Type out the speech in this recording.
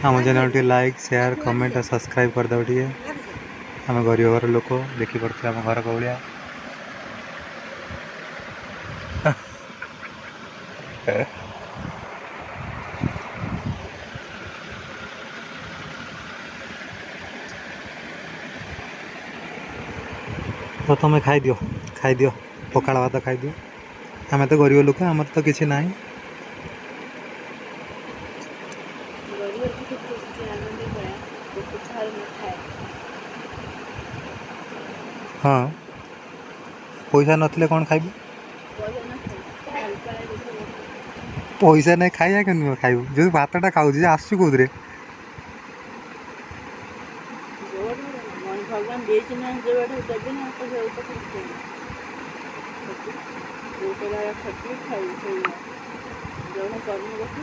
आम channel T like share comment और subscribe कर दो। टे आम गरीब घर लोक देखिपे आम घर कौलिया तो तुम खाई दियो पखाड़ भात खाई दियो। आम तो गरीब लोक आमर तो किसी ना। हाँ पैसा नथिले कौन खाइबू? पैसा नहीं खाइया के नुह खाइबू जो भातटा खाऊ आसु कौन भगवान देना जो देवे ना तो खटी खाई जो कर्म रखी